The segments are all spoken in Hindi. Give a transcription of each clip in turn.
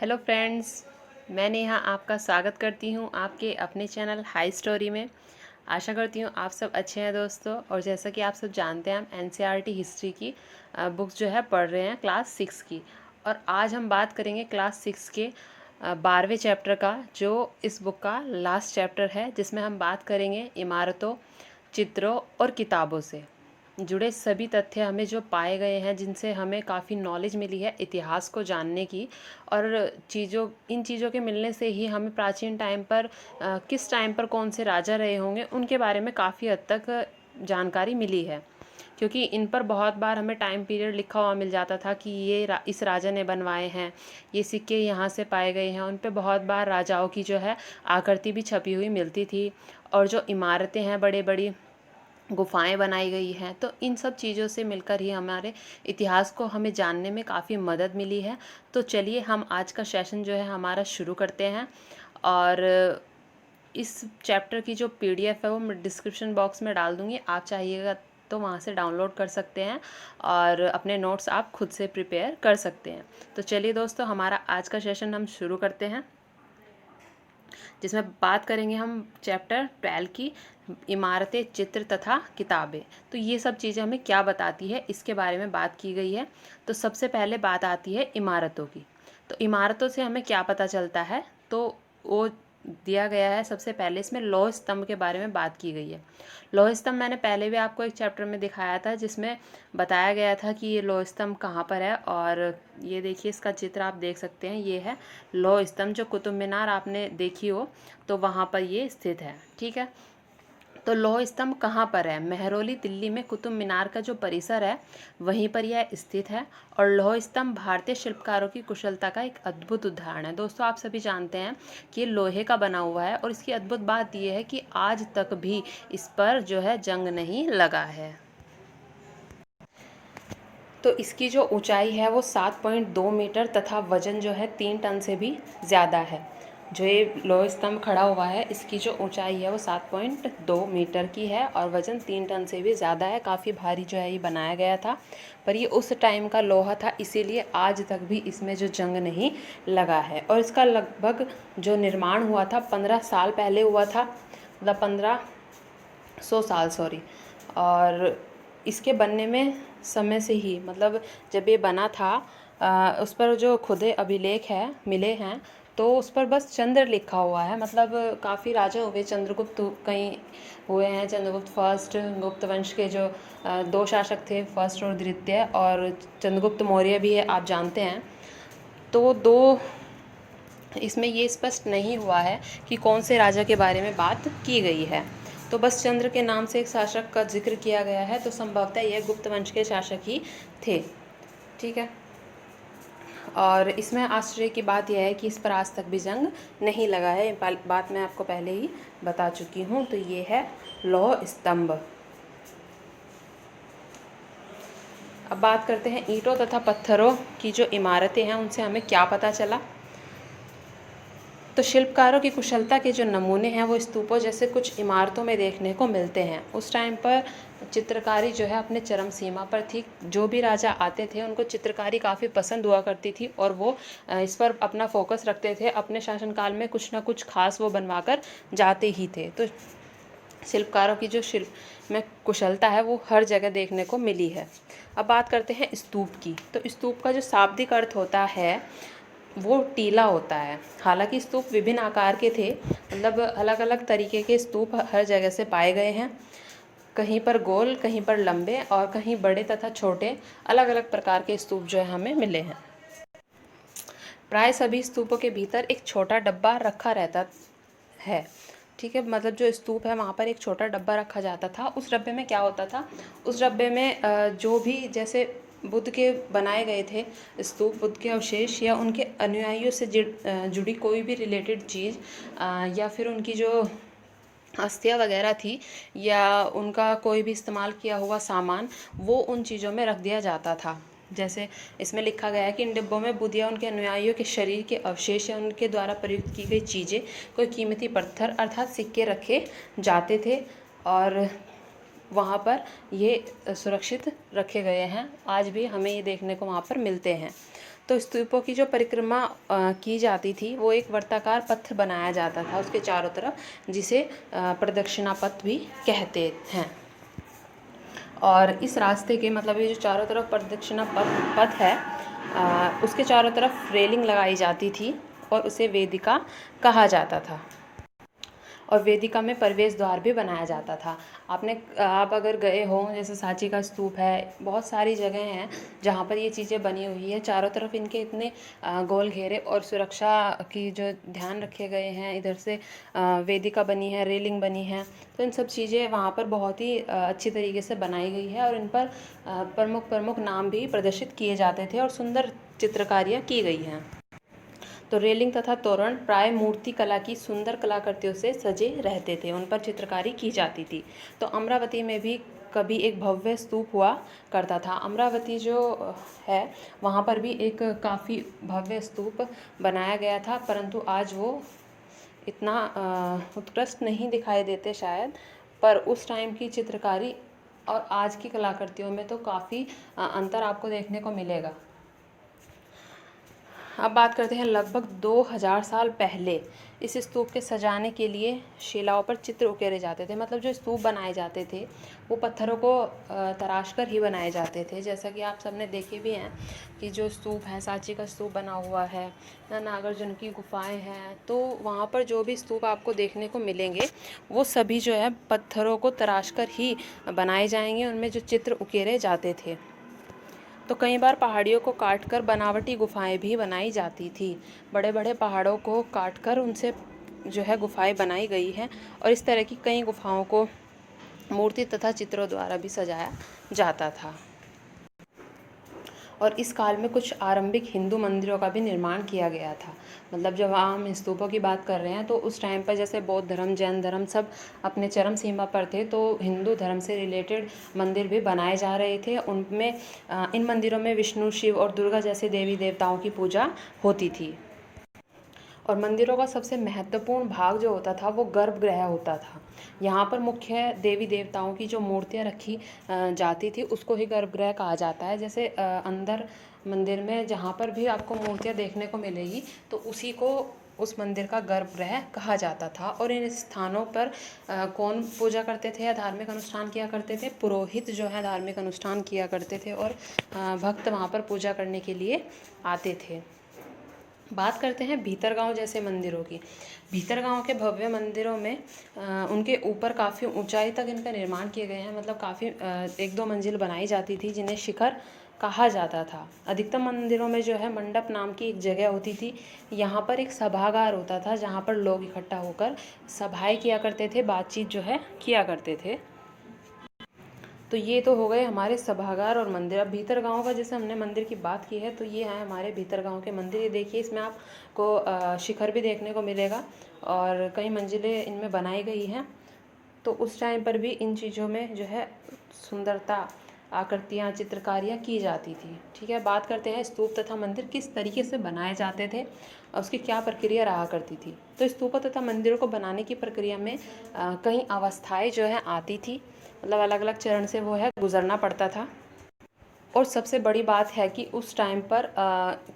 हेलो फ्रेंड्स, मैं नेहा आपका स्वागत करती हूँ आपके अपने चैनल हाई स्टोरी में। आशा करती हूँ आप सब अच्छे हैं दोस्तों। और जैसा कि आप सब जानते हैं, हम एनसीईआरटी हिस्ट्री की बुक्स जो है पढ़ रहे हैं क्लास 6 की। और आज हम बात करेंगे क्लास 6 के 12वें चैप्टर का, जो इस बुक का लास्ट चैप्टर है, जिसमें हम बात करेंगे इमारतों, चित्रों और किताबों से जुड़े सभी तथ्य हमें जो पाए गए हैं, जिनसे हमें काफ़ी नॉलेज मिली है इतिहास को जानने की। और इन चीज़ों के मिलने से ही हमें प्राचीन टाइम पर किस टाइम पर कौन से राजा रहे होंगे उनके बारे में काफ़ी हद तक जानकारी मिली है। क्योंकि इन पर बहुत बार हमें टाइम पीरियड लिखा हुआ मिल जाता था कि इस राजा ने बनवाए हैं, ये सिक्के यहाँ से पाए गए हैं। उन पर बहुत बार राजाओं की जो है आकृति भी छपी हुई मिलती थी। और जो इमारतें हैं, बड़े बड़ी गुफाएं बनाई गई हैं। तो इन सब चीज़ों से मिलकर ही हमारे इतिहास को हमें जानने में काफ़ी मदद मिली है। तो चलिए हम आज का सेशन जो है हमारा शुरू करते हैं। और इस चैप्टर की जो पीडीएफ है वो मैं डिस्क्रिप्शन बॉक्स में डाल दूँगी, आप चाहिएगा तो वहाँ से डाउनलोड कर सकते हैं और अपने नोट्स आप खुद से प्रिपेयर कर सकते हैं। तो चलिए दोस्तों, हमारा आज का सेशन हम शुरू करते हैं, जिसमें बात करेंगे हम चैप्टर 12 की इमारतें, चित्र तथा किताबें। तो ये सब चीज़ें हमें क्या बताती है, इसके बारे में बात की गई है। तो सबसे पहले बात आती है इमारतों की। तो इमारतों से हमें क्या पता चलता है, तो वो दिया गया है। सबसे पहले इसमें लौह स्तंभ के बारे में बात की गई है। लौह स्तंभ मैंने पहले भी आपको एक चैप्टर में दिखाया था, जिसमें बताया गया था कि ये लौह स्तंभ कहाँ पर है। और ये देखिए, इसका चित्र आप देख सकते हैं, ये है लौह स्तंभ। जो कुतुब मीनार आपने देखी हो तो वहाँ पर ये स्थित है। ठीक है, तो लौह स्तंभ कहाँ पर है? महरौली, दिल्ली में कुतुब मीनार का जो परिसर है वहीं पर यह स्थित है। और लौह स्तंभ भारतीय शिल्पकारों की कुशलता का एक अद्भुत उदाहरण है। दोस्तों, आप सभी जानते हैं कि ये लोहे का बना हुआ है, और इसकी अद्भुत बात यह है कि आज तक भी इस पर जो है जंग नहीं लगा है। तो इसकी जो ऊंचाई है वो 7.2 मीटर तथा वजन जो है 3 टन से भी ज़्यादा है। जो ये लौह स्तंभ खड़ा हुआ है, इसकी जो ऊंचाई है वो 7.2 मीटर की है और वज़न 3 टन से भी ज़्यादा है। काफ़ी भारी जो है ये बनाया गया था, पर ये उस टाइम का लोहा था, इसीलिए आज तक भी इसमें जो जंग नहीं लगा है। और इसका लगभग जो निर्माण हुआ था 15 साल पहले हुआ था, मतलब 1500 साल, सॉरी। और इसके बनने में समय से ही, मतलब जब ये बना था, उस पर जो खुदे अभिलेख है मिले हैं, तो उस पर बस चंद्र लिखा हुआ है। मतलब काफ़ी राजा हुए, चंद्रगुप्त कई हुए हैं, चंद्रगुप्त फर्स्ट। गुप्त वंश के जो 2 शासक थे, फर्स्ट और द्वितीय, और चंद्रगुप्त मौर्य भी है, आप जानते हैं। तो दो इसमें ये स्पष्ट नहीं हुआ है कि कौन से राजा के बारे में बात की गई है। तो बस चंद्र के नाम से एक शासक का जिक्र किया गया है, तो संभवतः यह गुप्त वंश के शासक ही थे। ठीक है, और इसमें आश्चर्य की बात यह है कि इस पर आज तक भी जंग नहीं लगा है। बात मैं आपको पहले ही बता चुकी हूँ। तो ये है लौह स्तंभ। अब बात करते हैं ईंटों तथा पत्थरों की जो इमारतें हैं, उनसे हमें क्या पता चला। तो शिल्पकारों की कुशलता के जो नमूने हैं वो स्तूपों जैसे कुछ इमारतों में देखने को मिलते हैं। उस टाइम पर चित्रकारी जो है अपने चरम सीमा पर थी। जो भी राजा आते थे उनको चित्रकारी काफ़ी पसंद हुआ करती थी, और वो इस पर अपना फोकस रखते थे। अपने शासनकाल में कुछ ना कुछ खास वो बनवाकर जाते ही थे। तो शिल्पकारों की जो शिल्प में कुशलता है वो हर जगह देखने को मिली है। अब बात करते हैं स्तूप की। तो स्तूप का जो शाब्दिक अर्थ होता है वो टीला होता है। हालांकि स्तूप विभिन्न आकार के थे, मतलब अलग अलग तरीके के स्तूप हर जगह से पाए गए हैं। कहीं पर गोल, कहीं पर लंबे, और कहीं बड़े तथा छोटे, अलग अलग प्रकार के स्तूप जो है हमें मिले हैं। प्राय सभी स्तूपों के भीतर एक छोटा डब्बा रखा रहता है। ठीक है, मतलब जो स्तूप है वहाँ पर एक छोटा डब्बा रखा जाता था। उस डब्बे में क्या होता था, उस डब्बे में जो भी, जैसे बुद्ध के बनाए गए थे स्तूप, बुद्ध के अवशेष या उनके अनुयायियों से जुड़ी कोई भी रिलेटेड चीज़, या फिर उनकी जो अस्थियाँ वगैरह थी, या उनका कोई भी इस्तेमाल किया हुआ सामान, वो उन चीज़ों में रख दिया जाता था। जैसे इसमें लिखा गया है कि इन डिब्बों में बुद्ध या उनके अनुयायियों के शरीर के अवशेष या उनके द्वारा प्रयुक्त की गई चीज़ें, कोई कीमती पत्थर अर्थात सिक्के रखे जाते थे, और वहाँ पर ये सुरक्षित रखे गए हैं। आज भी हमें ये देखने को वहाँ पर मिलते हैं। तो स्तूपों की जो परिक्रमा की जाती थी वो एक वर्ताकार पथ बनाया जाता था उसके चारों तरफ, जिसे प्रदक्षिणा पथ भी कहते हैं। और इस रास्ते के मतलब ये जो चारों तरफ प्रदक्षिणा पथ है, उसके चारों तरफ रेलिंग लगाई जाती थी और उसे वेदिका कहा जाता था, और वेदिका में प्रवेश द्वार भी बनाया जाता था। आप अगर गए हो, जैसे सांची का स्तूप है, बहुत सारी जगह हैं जहाँ पर ये चीज़ें बनी हुई है, चारों तरफ इनके इतने गोल घेरे और सुरक्षा की जो ध्यान रखे गए हैं, इधर से वेदिका बनी है, रेलिंग बनी है, तो इन सब चीज़ें वहाँ पर बहुत ही अच्छी तरीके से बनाई गई है, और इन पर प्रमुख प्रमुख नाम भी प्रदर्शित किए जाते थे और सुंदर चित्रकारियाँ की गई हैं। तो रेलिंग तथा तोरण प्राय मूर्ति कला की सुंदर कलाकृतियों से सजे रहते थे, उन पर चित्रकारी की जाती थी। तो अमरावती में भी कभी एक भव्य स्तूप हुआ करता था। अमरावती जो है वहाँ पर भी एक काफ़ी भव्य स्तूप बनाया गया था, परंतु आज वो इतना उत्कृष्ट नहीं दिखाई देते शायद, पर उस टाइम की चित्रकारी और आज की कलाकृतियों में तो काफ़ी अंतर आपको देखने को मिलेगा। अब बात करते हैं लगभग 2000 साल पहले इस स्तूप के सजाने के लिए शिलाओं पर चित्र उकेरे जाते थे। मतलब जो स्तूप बनाए जाते थे वो पत्थरों को तराश कर ही बनाए जाते थे। जैसा कि आप सबने देखे भी हैं कि जो स्तूप है, सांची का स्तूप बना हुआ है, नागार्जुन की गुफाएं हैं, तो वहाँ पर जो भी स्तूप आपको देखने को मिलेंगे वो सभी जो है पत्थरों को तराश कर ही बनाए जाएंगे, उनमें जो चित्र उकेरे जाते थे। तो कई बार पहाड़ियों को काटकर बनावटी गुफाएं भी बनाई जाती थी। बड़े बड़े पहाड़ों को काटकर उनसे जो है गुफाएं बनाई गई हैं, और इस तरह की कई गुफाओं को मूर्ति तथा चित्रों द्वारा भी सजाया जाता था। और इस काल में कुछ आरंभिक हिंदू मंदिरों का भी निर्माण किया गया था। मतलब जब हम स्तूपों की बात कर रहे हैं तो उस टाइम पर जैसे बौद्ध धर्म, जैन धर्म सब अपने चरम सीमा पर थे, तो हिंदू धर्म से रिलेटेड मंदिर भी बनाए जा रहे थे। उनमें इन मंदिरों में विष्णु, शिव और दुर्गा जैसे देवी देवताओं की पूजा होती थी। और मंदिरों का सबसे महत्वपूर्ण भाग जो होता था वो गर्भगृह होता था। यहाँ पर मुख्य देवी देवताओं की जो मूर्तियाँ रखी जाती थी उसको ही गर्भगृह कहा जाता है। जैसे अंदर मंदिर में जहाँ पर भी आपको मूर्तियाँ देखने को मिलेगी तो उसी को उस मंदिर का गर्भगृह कहा जाता था। और इन स्थानों पर कौन पूजा करते थे या धार्मिक अनुष्ठान किया करते थे? पुरोहित जो है धार्मिक अनुष्ठान किया करते थे, और भक्त वहाँ पर पूजा करने के लिए आते थे। बात करते हैं भीतरगांव जैसे मंदिरों की। भीतरगांव के भव्य मंदिरों में उनके ऊपर काफ़ी ऊंचाई तक इनका निर्माण किए गए हैं। मतलब काफ़ी 1-2 मंजिल बनाई जाती थी जिन्हें शिखर कहा जाता था। अधिकतम मंदिरों में जो है मंडप नाम की एक जगह होती थी। यहाँ पर एक सभागार होता था जहाँ पर लोग इकट्ठा होकर सभाएं किया करते थे, बातचीत जो है किया करते थे। तो ये तो हो गए हमारे सभागार और मंदिर। अब भीतरगांव का जैसे हमने मंदिर की बात की है तो ये है हमारे भीतरगांव के मंदिर। ये देखिए, इसमें आपको शिखर भी देखने को मिलेगा और कई मंजिलें इनमें बनाई गई हैं। तो उस टाइम पर भी इन चीज़ों में जो है सुंदरता, आकृतियाँ, चित्रकारियाँ की जाती थी। ठीक है, बात करते हैं स्तूप तथा मंदिर किस तरीके से बनाए जाते थे और उसकी क्या प्रक्रिया रहा करती थी। तो स्तूपों तथा मंदिरों को बनाने की प्रक्रिया में कई अवस्थाएं जो है आती थी। मतलब अलग अलग चरण से वो है गुजरना पड़ता था। और सबसे बड़ी बात है कि उस टाइम पर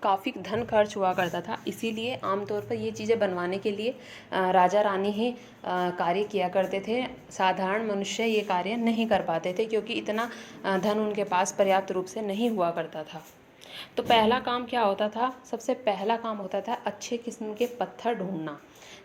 काफ़ी धन खर्च हुआ करता था, इसीलिए आमतौर पर ये चीज़ें बनवाने के लिए राजा रानी ही कार्य किया करते थे। साधारण मनुष्य ये कार्य नहीं कर पाते थे क्योंकि इतना धन उनके पास पर्याप्त रूप से नहीं हुआ करता था। तो पहला काम क्या होता था? सबसे पहला काम होता था अच्छे किस्म के पत्थर ढूंढना,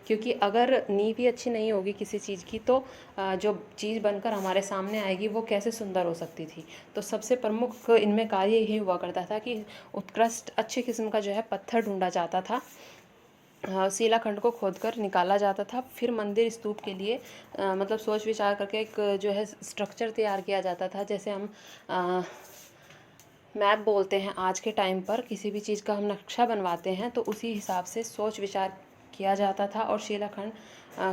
क्योंकि अगर नींव ही अच्छी नहीं होगी किसी चीज़ की तो जो चीज़ बनकर हमारे सामने आएगी वो कैसे सुंदर हो सकती थी। तो सबसे प्रमुख इनमें कार्य यही हुआ करता था कि उत्कृष्ट अच्छे किस्म का जो है पत्थर ढूंढा जाता था, शिलाखंड को खोदकर निकाला जाता था। फिर मंदिर स्तूप के लिए मतलब सोच विचार करके एक जो है स्ट्रक्चर तैयार किया जाता था। जैसे हम मैप बोलते हैं आज के टाइम पर, किसी भी चीज़ का हम नक्शा बनवाते हैं तो उसी हिसाब से सोच विचार किया जाता था और शिलाखंड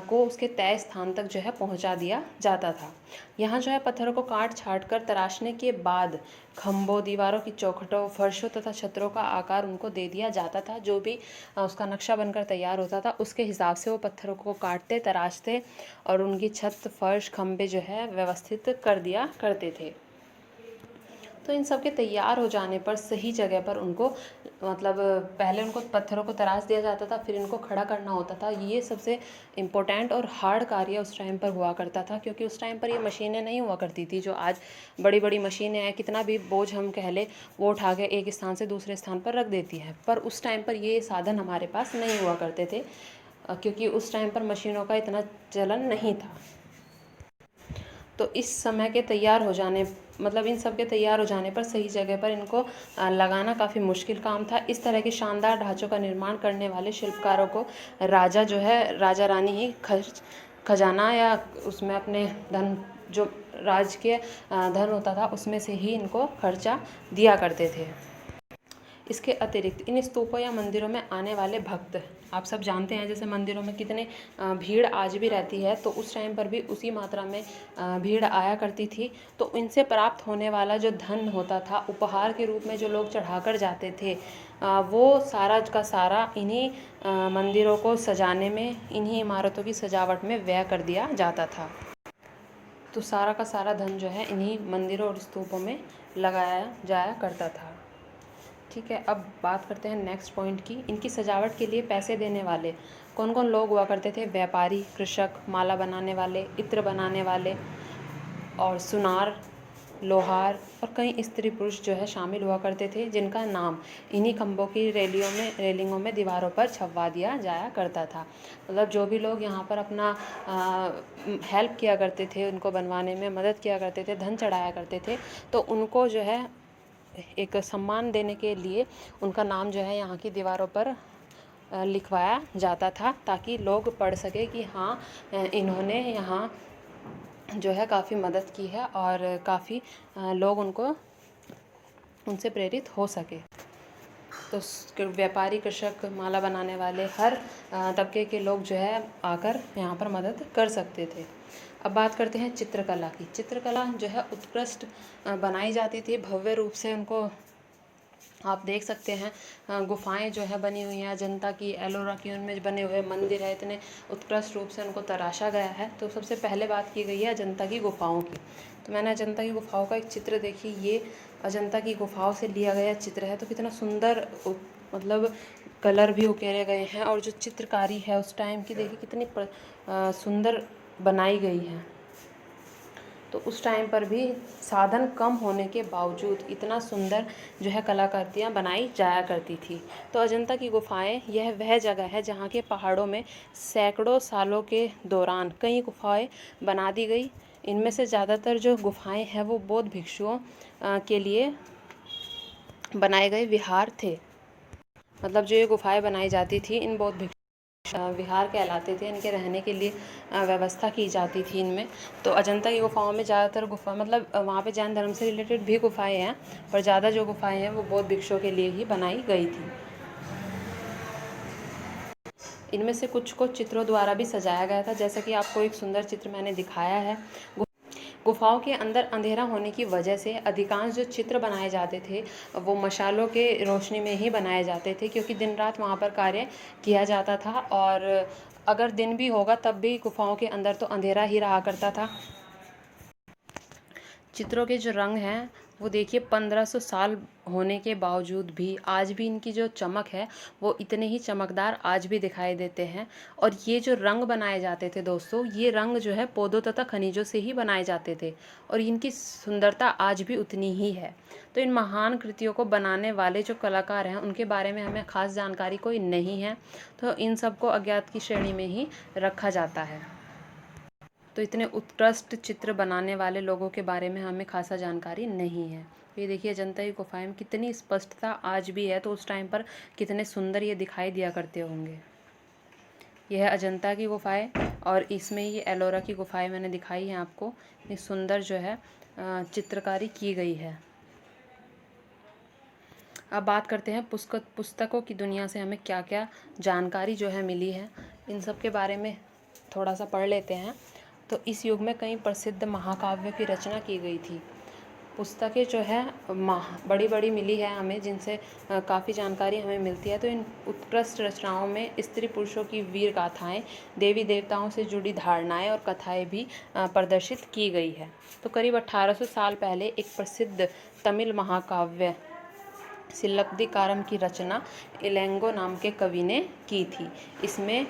को उसके तय स्थान तक जो है पहुंचा दिया जाता था। यहाँ जो है पत्थरों को काट छाट कर तराशने के बाद खम्भों, दीवारों की चौखटों, फर्शों तथा छतरों का आकार उनको दे दिया जाता था। जो भी उसका नक्शा बनकर तैयार होता था उसके हिसाब से वो पत्थरों को काटते, तराशते और उनकी छत, फर्श, खम्भे जो है व्यवस्थित कर दिया करते थे। तो तो इन सब के तैयार हो जाने पर सही जगह पर उनको मतलब पहले उनको पत्थरों को तराश दिया जाता था, फिर इनको खड़ा करना होता था। ये सबसे इम्पोर्टेंट और हार्ड कार्य उस टाइम पर हुआ करता था, क्योंकि उस टाइम पर ये मशीनें नहीं हुआ करती थी जो आज बड़ी बड़ी मशीनें हैं। कितना भी बोझ हम कह ले वो उठा के एक स्थान से दूसरे स्थान पर रख देती है, पर उस टाइम पर ये साधन हमारे पास नहीं हुआ करते थे, क्योंकि उस टाइम पर मशीनों का इतना चलन नहीं था। तो इस समय के तैयार हो जाने मतलब इन सब के तैयार हो जाने पर सही जगह पर इनको लगाना काफ़ी मुश्किल काम था। इस तरह के शानदार ढांचों का निर्माण करने वाले शिल्पकारों को राजा जो है राजा रानी ही खजाना या उसमें अपने धन जो राजकीय धन होता था उसमें से ही इनको खर्चा दिया करते थे। इसके अतिरिक्त इन स्तूपों या मंदिरों में आने वाले भक्त, आप सब जानते हैं जैसे मंदिरों में कितने भीड़ आज भी रहती है, तो उस टाइम पर भी उसी मात्रा में भीड़ आया करती थी। तो इनसे प्राप्त होने वाला जो धन होता था उपहार के रूप में जो लोग चढ़ाकर जाते थे, वो सारा का सारा इन्हीं मंदिरों को सजाने में, इन्हीं इमारतों की सजावट में व्यय कर दिया जाता था। तो सारा का सारा धन जो है इन्हीं मंदिरों और स्तूपों में लगाया जाया करता था। ठीक है, अब बात करते हैं नेक्स्ट पॉइंट की। इनकी सजावट के लिए पैसे देने वाले कौन कौन लोग हुआ करते थे? व्यापारी, कृषक, माला बनाने वाले, इत्र बनाने वाले और सुनार, लोहार और कई स्त्री पुरुष जो है शामिल हुआ करते थे, जिनका नाम इन्हीं खंभों की रेलिंगों में दीवारों पर छपवा दिया जाया करता था। मतलब जो भी लोग यहाँ पर अपना हेल्प किया करते थे, उनको बनवाने में मदद किया करते थे, धन चढ़ाया करते थे, तो उनको जो है एक सम्मान देने के लिए उनका नाम जो है यहाँ की दीवारों पर लिखवाया जाता था, ताकि लोग पढ़ सके कि हाँ इन्होंने यहाँ जो है काफ़ी मदद की है और काफ़ी लोग उनसे प्रेरित हो सके। तो व्यापारी, कृषक, माला बनाने वाले हर तबके के लोग जो है आकर यहाँ पर मदद कर सकते थे। अब बात करते हैं चित्रकला की। चित्रकला जो है उत्कृष्ट बनाई जाती थी, भव्य रूप से उनको आप देख सकते हैं। गुफाएं जो है बनी हुई हैं अजंता की, एलोरा की, उनमें बने हुए मंदिर है, इतने उत्कृष्ट रूप से उनको तराशा गया है। तो सबसे पहले बात की गई है अजंता की गुफाओं की। तो मैंने अजंता की गुफाओं का एक चित्र देखी, ये अजंता की गुफाओं से लिया गया चित्र है। तो कितना सुंदर मतलब कलर भी उकेरे गए हैं, और जो चित्रकारी है उस टाइम की देखिए कितनी सुंदर बनाई गई है। तो उस टाइम पर भी साधन कम होने के बावजूद इतना सुंदर जो है कलाकृतियाँ बनाई जाया करती थी। तो अजंता की गुफाएं यह वह जगह है जहाँ के पहाड़ों में सैकड़ों सालों के दौरान कई गुफाएं बना दी गई। इनमें से ज़्यादातर जो गुफाएं हैं वो बौद्ध भिक्षुओं के लिए बनाए गए विहार थे। मतलब जो ये गुफाएं बनाई जाती थी इन बौद्ध विहार कहलाते थे, इनके रहने के लिए व्यवस्था की जाती थी इनमें। तो अजंता की गुफाओं में ज़्यादातर गुफा मतलब वहाँ पे जैन धर्म से रिलेटेड भी गुफाएं हैं, पर ज़्यादा जो गुफाएं हैं वो बौद्ध भिक्षुओं के लिए ही बनाई गई थी। इनमें से कुछ को चित्रों द्वारा भी सजाया गया था, जैसा कि आपको एक सुंदर चित्र मैंने दिखाया है। गुफाओं के अंदर अंधेरा होने की वजह से अधिकांश जो चित्र बनाए जाते थे वो मशालों के रोशनी में ही बनाए जाते थे, क्योंकि दिन रात वहाँ पर कार्य किया जाता था, और अगर दिन भी होगा तब भी गुफाओं के अंदर तो अंधेरा ही रहा करता था। चित्रों के जो रंग हैं वो देखिए 1500 साल होने के बावजूद भी आज भी इनकी जो चमक है वो इतने ही चमकदार आज भी दिखाई देते हैं। और ये जो रंग बनाए जाते थे दोस्तों, ये रंग जो है पौधों तथा खनिजों से ही बनाए जाते थे, और इनकी सुंदरता आज भी उतनी ही है। तो इन महान कृतियों को बनाने वाले जो कलाकार हैं उनके बारे में हमें खास जानकारी कोई नहीं है, तो इन सबको अज्ञात की श्रेणी में ही रखा जाता है। तो इतने उत्कृष्ट चित्र बनाने वाले लोगों के बारे में हमें खासा जानकारी नहीं है। ये देखिए अजंता की गुफाएं में कितनी स्पष्टता आज भी है, तो उस टाइम पर कितने सुंदर ये दिखाई दिया करते होंगे। यह है अजंता की गुफाएं, और इसमें ये एलोरा की गुफाएं मैंने दिखाई हैं आपको। इतनी सुंदर जो है चित्रकारी की गई है। अब बात करते हैं पुस्तकों की दुनिया से हमें क्या क्या जानकारी जो है मिली है, इन सब के बारे में थोड़ा सा पढ़ लेते हैं। तो इस युग में कई प्रसिद्ध महाकाव्यों की रचना की गई थी। पुस्तकें जो है बड़ी बड़ी मिली है हमें, जिनसे काफ़ी जानकारी हमें मिलती है। तो इन उत्कृष्ट रचनाओं में स्त्री पुरुषों की वीर गाथाएँ, देवी देवताओं से जुड़ी धारणाएँ और कथाएँ भी प्रदर्शित की गई है। तो करीब 1800 साल पहले एक प्रसिद्ध तमिल महाकाव्य सिल्लक्दिकारम की रचना इलैंगो नाम के कवि ने की थी। इसमें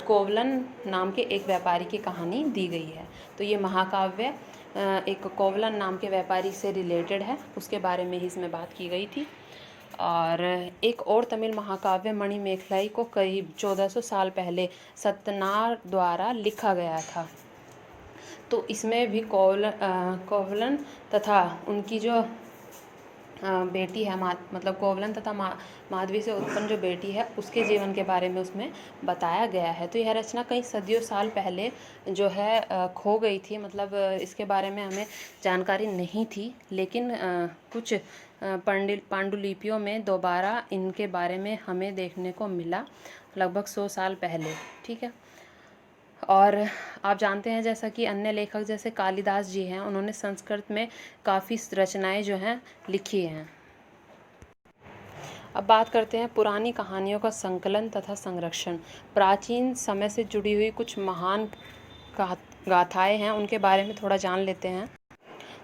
कोवलन नाम के एक व्यापारी की कहानी दी गई है। तो ये महाकाव्य एक कोवलन नाम के व्यापारी से रिलेटेड है, उसके बारे में ही इसमें बात की गई थी। और एक और तमिल महाकाव्य मणिमेखलाई को करीब 1400 साल पहले सत्यनार द्वारा लिखा गया था। तो इसमें भी कोवलन तथा उनकी जो बेटी है मतलब कोवलन तथा माधवी से उत्पन्न जो बेटी है उसके जीवन के बारे में उसमें बताया गया है। तो यह रचना कई सदियों साल पहले जो है खो गई थी, मतलब इसके बारे में हमें जानकारी नहीं थी, लेकिन कुछ पांडुलिपियों में दोबारा इनके बारे में हमें देखने को मिला लगभग 100 साल पहले। ठीक है। और आप जानते हैं जैसा कि अन्य लेखक जैसे कालिदास जी हैं, उन्होंने संस्कृत में काफ़ी रचनाएं जो हैं लिखी हैं। अब बात करते हैं पुरानी कहानियों का संकलन तथा संरक्षण। प्राचीन समय से जुड़ी हुई कुछ महान गाथाएं हैं, उनके बारे में थोड़ा जान लेते हैं।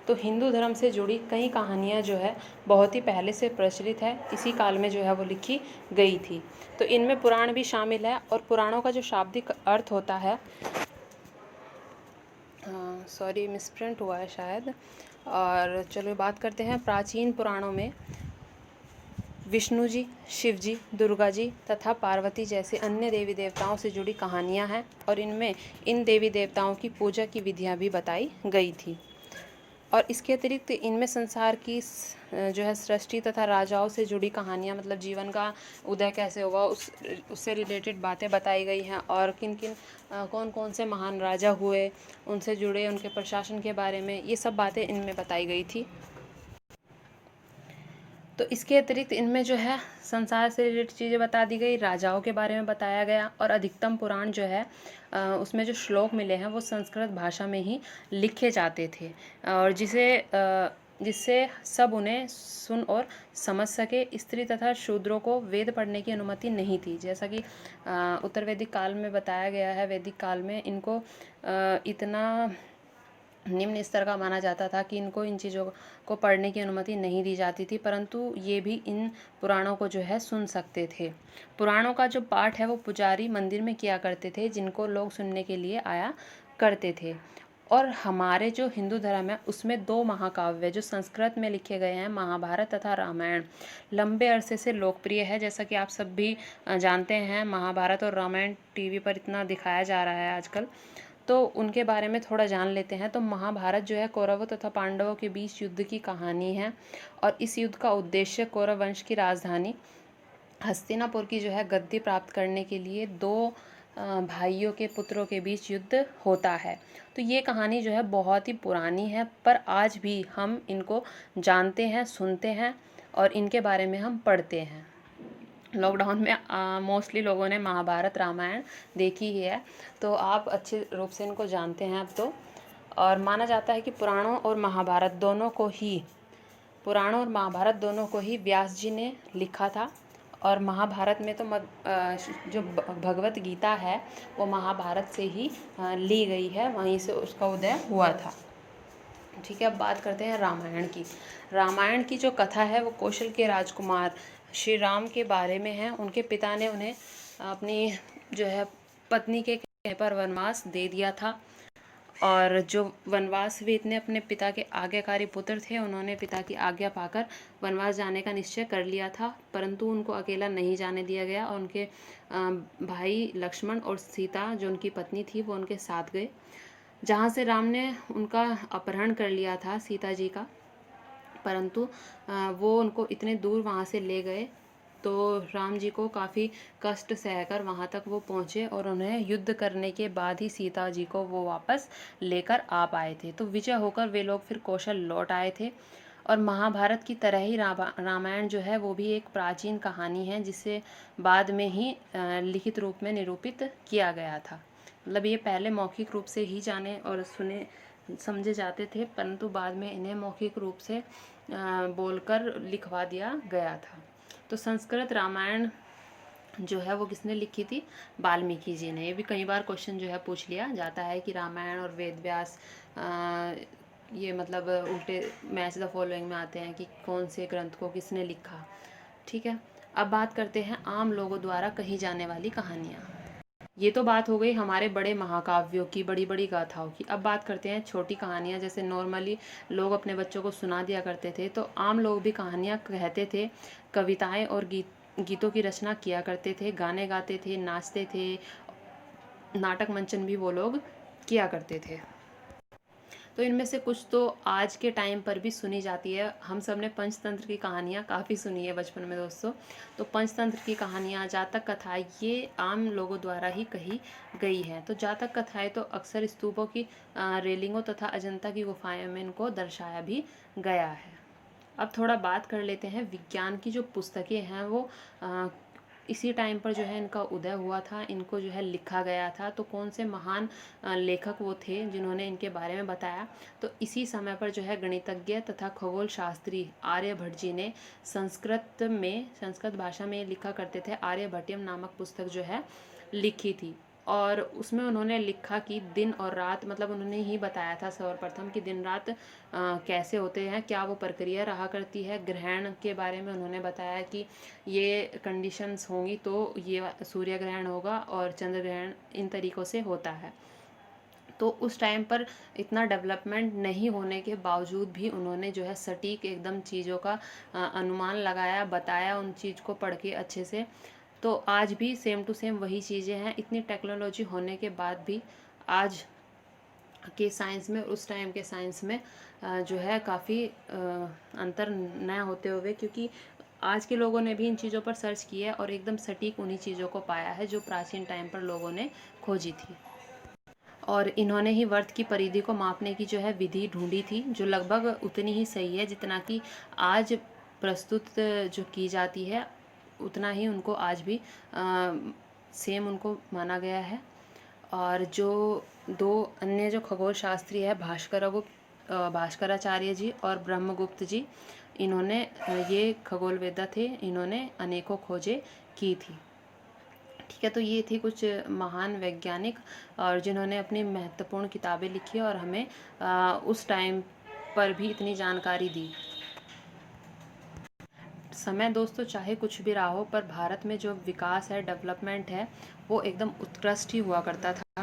तो हिंदू धर्म से जुड़ी कई कहानियाँ जो है बहुत ही पहले से प्रचलित है, इसी काल में जो है वो लिखी गई थी। तो इनमें पुराण भी शामिल है, और पुराणों का जो शाब्दिक अर्थ होता है, सॉरी मिसप्रिंट हुआ है शायद। और चलो बात करते हैं प्राचीन पुराणों में विष्णु जी, शिव जी, दुर्गा जी तथा पार्वती जैसे अन्य देवी देवताओं से जुड़ी कहानियाँ हैं, और इनमें इन देवी देवताओं की पूजा की विधियाँ भी बताई गई थी। और इसके अतिरिक्त इनमें संसार की जो है सृष्टि तथा राजाओं से जुड़ी कहानियाँ, मतलब जीवन का उदय कैसे हुआ उससे रिलेटेड बातें बताई गई हैं, और किन किन कौन कौन से महान राजा हुए, उनसे जुड़े उनके प्रशासन के बारे में, ये सब बातें इनमें बताई गई थी। तो इसके अतिरिक्त इनमें जो है संसार से रिलेटेड चीज़ें बता दी गई, राजाओं के बारे में बताया गया, और अधिकतम पुराण जो है उसमें जो श्लोक मिले हैं वो संस्कृत भाषा में ही लिखे जाते थे, और जिससे सब उन्हें सुन और समझ सके। स्त्री तथा शूद्रों को वेद पढ़ने की अनुमति नहीं थी, जैसा कि उत्तर वैदिक काल में बताया गया है। वैदिक काल में इनको इतना निम्न स्तर का माना जाता था कि इनको इन चीज़ों को पढ़ने की अनुमति नहीं दी जाती थी, परंतु ये भी इन पुराणों को जो है सुन सकते थे। पुराणों का जो पाठ है वो पुजारी मंदिर में किया करते थे, जिनको लोग सुनने के लिए आया करते थे। और हमारे जो हिंदू धर्म है उसमें 2 महाकाव्य जो संस्कृत में लिखे गए हैं, महाभारत तथा रामायण, लंबे अरसे से लोकप्रिय है। जैसा कि आप सब भी जानते हैं, महाभारत और रामायण टीवी पर इतना दिखाया जा रहा है आजकल, तो उनके बारे में थोड़ा जान लेते हैं। तो महाभारत जो है कौरवों तथा पांडवों के बीच युद्ध की कहानी है, और इस युद्ध का उद्देश्य कौरव वंश की राजधानी हस्तिनापुर की जो है गद्दी प्राप्त करने के लिए 2 भाइयों के पुत्रों के बीच युद्ध होता है। तो ये कहानी जो है बहुत ही पुरानी है, पर आज भी हम इनको जानते हैं, सुनते हैं, और इनके बारे में हम पढ़ते हैं। लॉकडाउन में मोस्टली लोगों ने महाभारत रामायण देखी ही है, तो आप अच्छे रूप से इनको जानते हैं अब तो। और माना जाता है कि पुराणों और महाभारत दोनों को ही व्यास जी ने लिखा था। और महाभारत में तो जो भगवत गीता है वो महाभारत से ही ली गई है, वहीं से उसका उदय हुआ था। ठीक है। अब बात करते हैं रामायण की। रामायण की जो कथा है वो कौशल के राजकुमार श्री राम के बारे में है। उनके पिता ने उन्हें अपनी जो है पत्नी के कहने पर वनवास दे दिया था, और जो वनवास भी इतने अपने पिता के आज्ञाकारी पुत्र थे, उन्होंने पिता की आज्ञा पाकर वनवास जाने का निश्चय कर लिया था, परंतु उनको अकेला नहीं जाने दिया गया, और उनके भाई लक्ष्मण और सीता जो उनकी पत्नी थी वो उनके साथ गए, जहाँ से राम ने उनका अपहरण कर लिया था सीता जी का, परंतु वो उनको इतने दूर वहाँ से ले गए, तो राम जी को काफ़ी कष्ट सहकर वहाँ तक वो पहुँचे, और उन्हें युद्ध करने के बाद ही सीता जी को वो वापस लेकर आ पाए थे। तो विजय होकर वे लोग फिर कौशल लौट आए थे। और महाभारत की तरह ही रामायण जो है वो भी एक प्राचीन कहानी है, जिसे बाद में ही लिखित रूप में निरूपित किया गया था। मतलब ये पहले मौखिक रूप से ही जाने और सुने समझे जाते थे, परंतु बाद में इन्हें मौखिक रूप से बोलकर लिखवा दिया गया था। तो संस्कृत रामायण जो है वो किसने लिखी थी? वाल्मीकि जी ने। ये भी कई बार क्वेश्चन जो है पूछ लिया जाता है कि रामायण और वेद व्यास ये मतलब उल्टे मैच द फॉलोइंग में आते हैं कि कौन से ग्रंथ को किसने लिखा। ठीक है, अब बात करते हैं आम लोगों द्वारा कही जाने वाली कहानियाँ। ये तो बात हो गई हमारे बड़े महाकाव्यों की, बड़ी बड़ी गाथाओं की। अब बात करते हैं छोटी कहानियाँ, जैसे नॉर्मली लोग अपने बच्चों को सुना दिया करते थे, तो आम लोग भी कहानियाँ कहते थे, कविताएं और गीतों की रचना किया करते थे, गाने गाते थे, नाचते थे, नाटक मंचन भी वो लोग किया करते थे। तो इनमें से कुछ तो आज के टाइम पर भी सुनी जाती है। हम सब ने पंचतंत्र की कहानियाँ काफ़ी सुनी है बचपन में दोस्तों। तो पंचतंत्र की कहानियाँ, जातक कथाएँ, ये आम लोगों द्वारा ही कही गई हैं। तो जातक कथाएँ तो अक्सर स्तूपों की रेलिंगों तथा अजंता की गुफाओं में इनको दर्शाया भी गया है। अब थोड़ा बात कर लेते हैं विज्ञान की जो पुस्तकें हैं वो इसी टाइम पर जो है इनका उदय हुआ था, इनको जो है लिखा गया था। तो कौन से महान लेखक वो थे जिन्होंने इनके बारे में बताया? तो इसी समय पर जो है गणितज्ञ तथा खगोल शास्त्री आर्यभट्ट जी ने संस्कृत भाषा में लिखा करते थे, आर्यभट्टियम नामक पुस्तक जो है लिखी थी। और उसमें उन्होंने लिखा कि दिन और रात, मतलब उन्होंने ही बताया था सर्वप्रथम कि दिन रात कैसे होते हैं, क्या वो प्रक्रिया रहा करती है। ग्रहण के बारे में उन्होंने बताया कि ये कंडीशंस होंगी तो ये सूर्य ग्रहण होगा और चंद्र ग्रहण इन तरीक़ों से होता है। तो उस टाइम पर इतना डेवलपमेंट नहीं होने के बावजूद भी उन्होंने जो है सटीक एकदम चीज़ों का अनुमान लगाया, बताया उन चीज़ को पढ़ के अच्छे से। तो आज भी सेम टू सेम वही चीज़ें हैं। इतनी टेक्नोलॉजी होने के बाद भी आज के साइंस में, उस टाइम के साइंस में जो है काफ़ी अंतर न होते हुए, क्योंकि आज के लोगों ने भी इन चीज़ों पर सर्च किया है और एकदम सटीक उन्हीं चीज़ों को पाया है जो प्राचीन टाइम पर लोगों ने खोजी थी। और इन्होंने ही वर्त की परिधि को मापने की जो है विधि ढूंढी थी, जो लगभग उतनी ही सही है जितना कि आज प्रस्तुत जो की जाती है, उतना ही उनको आज भी सेम उनको माना गया है। और जो दो अन्य जो खगोल शास्त्री है, भास्कराचार्य जी और ब्रह्मगुप्त जी, इन्होंने ये खगोल वेदा थे, इन्होंने अनेकों खोजें की थी। ठीक है, तो ये थी कुछ महान वैज्ञानिक और जिन्होंने अपनी महत्वपूर्ण किताबें लिखी और हमें उस टाइम पर भी इतनी जानकारी दी। समय दोस्तों चाहे कुछ भी रहा हो, पर भारत में जो विकास है, डेवलपमेंट है, वो एकदम उत्कृष्ट ही हुआ करता था।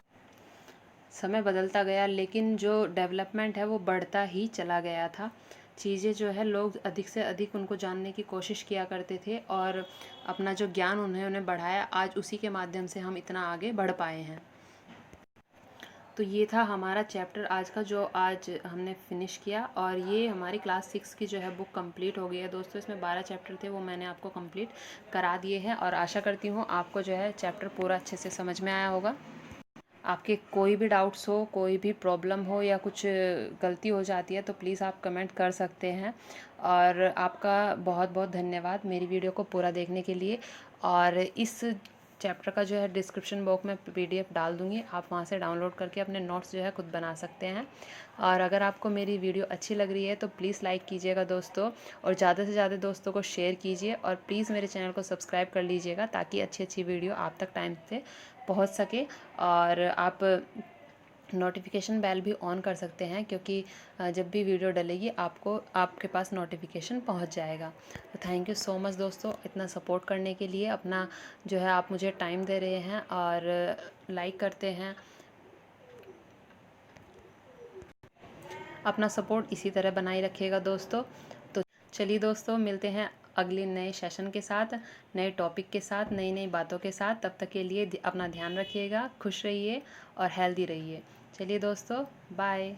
समय बदलता गया लेकिन जो डेवलपमेंट है वो बढ़ता ही चला गया था। चीज़ें जो है लोग अधिक से अधिक उनको जानने की कोशिश किया करते थे और अपना जो ज्ञान उन्हें बढ़ाया, आज उसी के माध्यम से हम इतना आगे बढ़ पाए हैं। तो ये था हमारा चैप्टर आज का, जो आज हमने फिनिश किया। और ये हमारी क्लास 6 की जो है बुक कंप्लीट हो गई है दोस्तों। इसमें 12 चैप्टर थे, वो मैंने आपको कंप्लीट करा दिए हैं और आशा करती हूँ आपको जो है चैप्टर पूरा अच्छे से समझ में आया होगा। आपके कोई भी डाउट्स हो, कोई भी प्रॉब्लम हो या कुछ गलती हो जाती है तो प्लीज़ आप कमेंट कर सकते हैं। और आपका बहुत बहुत धन्यवाद मेरी वीडियो को पूरा देखने के लिए। और इस चैप्टर का जो है डिस्क्रिप्शन बॉक्स में PDF डाल दूँगी, आप वहाँ से डाउनलोड करके अपने नोट्स जो है खुद बना सकते हैं। और अगर आपको मेरी वीडियो अच्छी लग रही है तो प्लीज़ लाइक कीजिएगा दोस्तों, और ज़्यादा से ज़्यादा दोस्तों को शेयर कीजिए। और प्लीज़ मेरे चैनल को सब्सक्राइब कर लीजिएगा ताकि अच्छी अच्छी वीडियो आप तक टाइम से पहुंच सके। और आप नोटिफिकेशन बेल भी ऑन कर सकते हैं, क्योंकि जब भी वीडियो डलेगी आपके पास नोटिफिकेशन पहुंच जाएगा। तो थैंक यू सो मच दोस्तों इतना सपोर्ट करने के लिए। अपना जो है आप मुझे टाइम दे रहे हैं और लाइक करते हैं। अपना सपोर्ट इसी तरह बनाए रखिएगा दोस्तों। तो चलिए दोस्तों, मिलते हैं अगले नए सेशन के साथ, नए टॉपिक के साथ, नई नई बातों के साथ। तब तक के लिए अपना ध्यान रखिएगा, खुश रहिए और हेल्दी रहिए। चलिए दोस्तों, बाय।